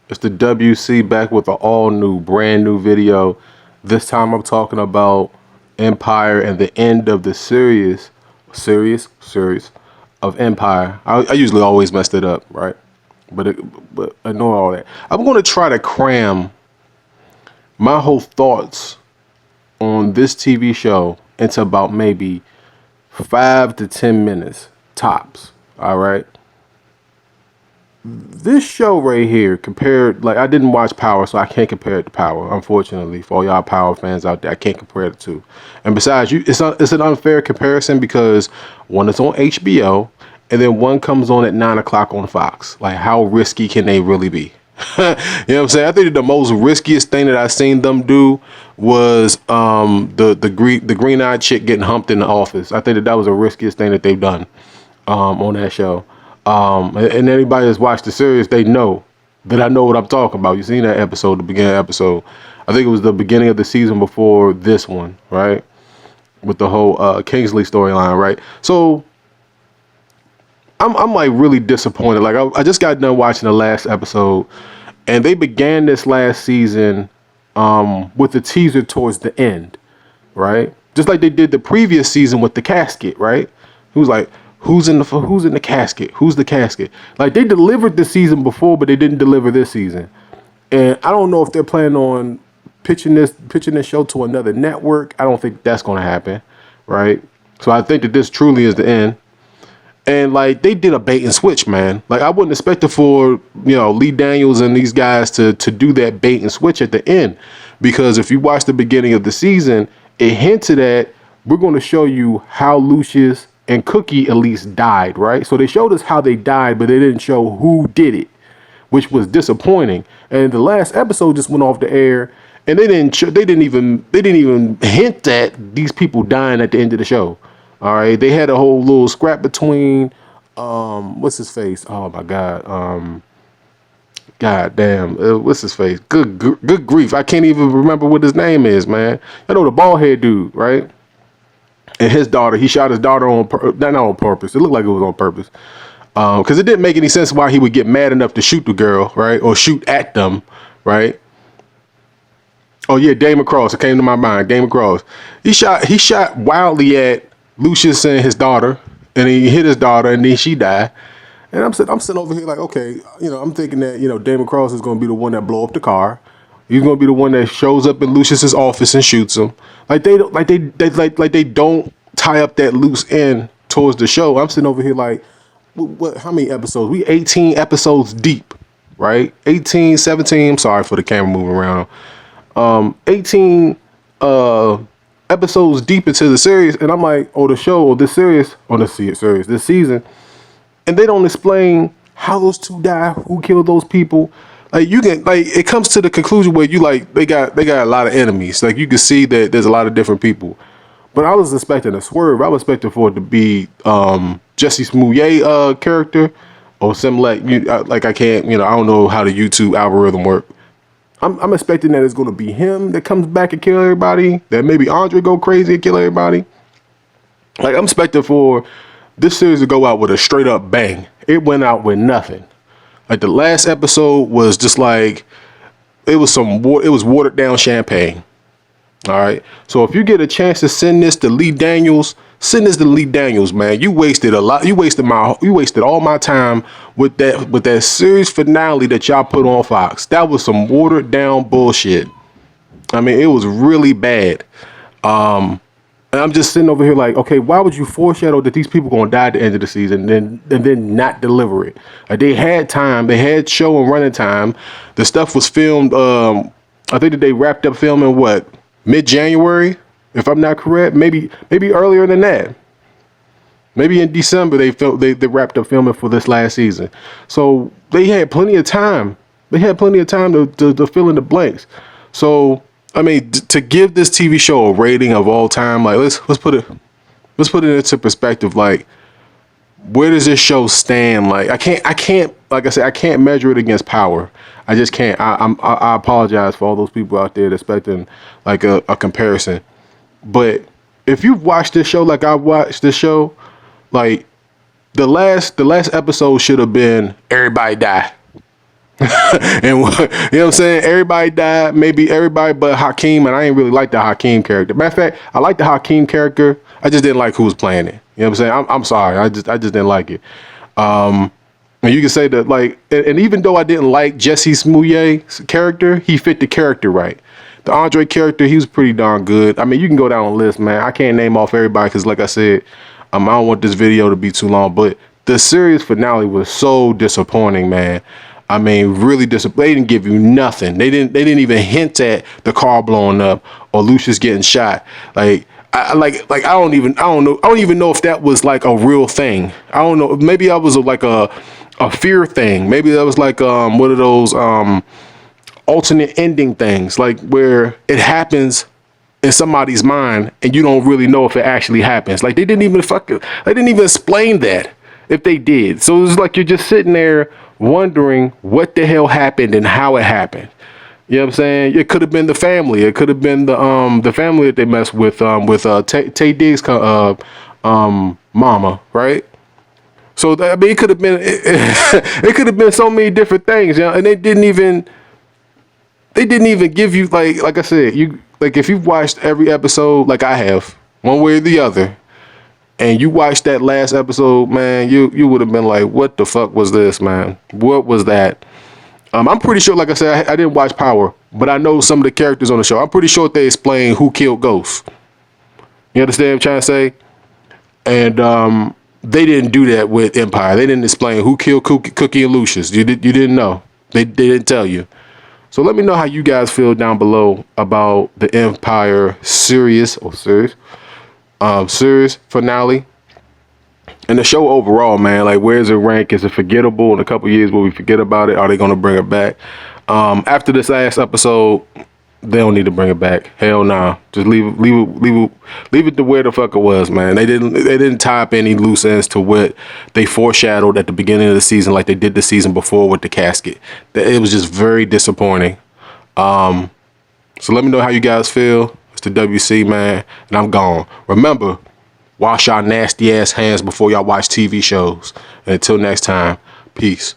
It's the WC back with an all new, brand new video. This time I'm talking about Empire and the end of the series of Empire. I usually always messed it up, right? But ignore all that. I'm going to try to cram my whole thoughts on this TV show into about maybe 5 to 10 minutes tops. All right. This show right here compared, like, I didn't watch Power, so I can't compare it to Power. Unfortunately, for all y'all Power fans out there, I can't compare the two. And besides, it's an unfair comparison because one is on HBO and then one comes on at 9 o'clock on Fox. Like, how risky can they really be? You know what I'm saying? I think the most riskiest thing that I've seen them do was the green-eyed chick getting humped in the office. I think that was the riskiest thing that they've done on that show. And anybody that's watched the series, they know that I know what I'm talking about. You seen that episode, the beginning episode. I think it was the beginning of the season before this one, right? With the whole Kingsley storyline, right? So I'm like really disappointed. Like I just got done watching the last episode, and they began this last season with the teaser towards the end, right? Just like they did the previous season with the casket, right? It was like, who's in the casket? Who's the casket? Like they delivered the season before, but they didn't deliver this season. And I don't know if they're planning on pitching this show to another network. I don't think that's going to happen, right? So I think that this truly is the end. And like they did a bait and switch, man. Like I wouldn't expect it for, Lee Daniels and these guys to do that bait and switch at the end. Because if you watch the beginning of the season, it hinted at we're going to show you how Lucius and Cookie at least died, right? So they showed us how they died, but they didn't show who did it, which was disappointing. And the last episode just went off the air, and they didn't even hint at these people dying at the end of the show. All right, they had a whole little scrap between what's his face? Oh my God, God damn, what's his face? Good grief, I can't even remember what his name is, man. I know the bald head dude, right? And his daughter, he shot his daughter not on purpose. It looked like it was on purpose. Because it didn't make any sense why he would get mad enough to shoot the girl, right? Or shoot at them, right? Oh yeah, Damon Cross. It came to my mind. Damon Cross. He shot wildly at Lucius and his daughter, and he hit his daughter, and then she died. And I'm sitting over here like, okay, I'm thinking that Damon Cross is going to be the one that blow up the car. He's going to be the one that shows up in Lucius's office and shoots him. Like they don't tie up that loose end towards the show. I'm sitting over here like, what? How many episodes? We 18 episodes deep, right? 18, 17. I'm sorry for the camera moving around. 18 episodes deep into the series, and I'm like, this season, and they don't explain how those two died, who killed those people. Like it comes to the conclusion where they got a lot of enemies. Like you can see that there's a lot of different people. But I was expecting a swerve. I was expecting for it to be Jesse Smollett character or something like I can't, I don't know how the YouTube algorithm work. I'm expecting that it's going to be him that comes back and kill everybody. That maybe Andre go crazy and kill everybody. Like I'm expecting for this series to go out with a straight up bang. It went out with nothing. Like the last episode was just like it was watered down champagne. All right. So if you get a chance to send this to Lee Daniels, send this to Lee Daniels, man. You wasted a lot. You wasted all my time with that series finale that y'all put on Fox. That was some watered down bullshit. I mean, it was really bad. And I'm just sitting over here like, okay, why would you foreshadow that these people gonna die at the end of the season and then not deliver it? Like they had time, they had show and running time. The stuff was filmed. I think that they wrapped up filming mid-January, if I'm not correct. Maybe earlier than that. Maybe in December they wrapped up filming for this last season. So they had plenty of time. They had plenty of time to fill in the blanks. So I mean, to give this TV show a rating of all time, like let's put it into perspective. Like, where does this show stand? Like, I can't, like I said, I can't measure it against Power. I just can't. I apologize for all those people out there expecting like a comparison. But if you've watched this show like I watched this show, like the last episode should have been everybody die. and you know what I'm saying? Everybody died, maybe everybody but Hakeem, and I ain't really like the Hakeem character. Matter of fact, I like the Hakeem character. I just didn't like who was playing it. You know what I'm saying? I'm sorry. I just didn't like it. And you can say that, like, and even though I didn't like Jesse Smouye's character, he fit the character right. The Andre character, he was pretty darn good. I mean, you can go down a list, man. I can't name off everybody because, like I said, I don't want this video to be too long. But the series finale was so disappointing, man. I mean, really disappointing. They didn't give you nothing. They didn't even hint at the car blowing up or Lucius getting shot. I don't even know if that was like a real thing. I don't know. Maybe that was like a fear thing. Maybe that was like one of those alternate ending things, like where it happens in somebody's mind and you don't really know if it actually happens. Like they didn't even explain that if they did. So it's like you're just sitting there wondering what the hell happened and how it happened. You know what I'm saying? It could have been the family. It could have been the family that they messed with Tay Diggs' mama, right? So I mean, it could have been it could have been so many different things, you know? And they didn't even give you like I said, you like if you've watched every episode like I have, one way or the other, and you watched that last episode, man, you would have been like, what the fuck was this, man? What was that? I'm pretty sure, like I said, I didn't watch Power, but I know some of the characters on the show. I'm pretty sure they explain who killed Ghost. You understand what I'm trying to say? And they didn't do that with Empire. They didn't explain who killed Cookie and Lucius. You didn't know. They didn't tell you. So let me know how you guys feel down below about the Empire series finale. And the show overall, man, like where's it rank? Is it forgettable? In a couple years, will we forget about it? Are they going to bring it back? After this last episode, they don't need to bring it back. Hell nah. Just leave it to where the fuck it was, man. They didn't tie up any loose ends to what they foreshadowed at the beginning of the season, like they did the season before with the casket. It was just very disappointing. So let me know how you guys feel. It's the WC, man, and I'm gone. Remember, wash y'all nasty ass hands before y'all watch TV shows. And until next time, peace.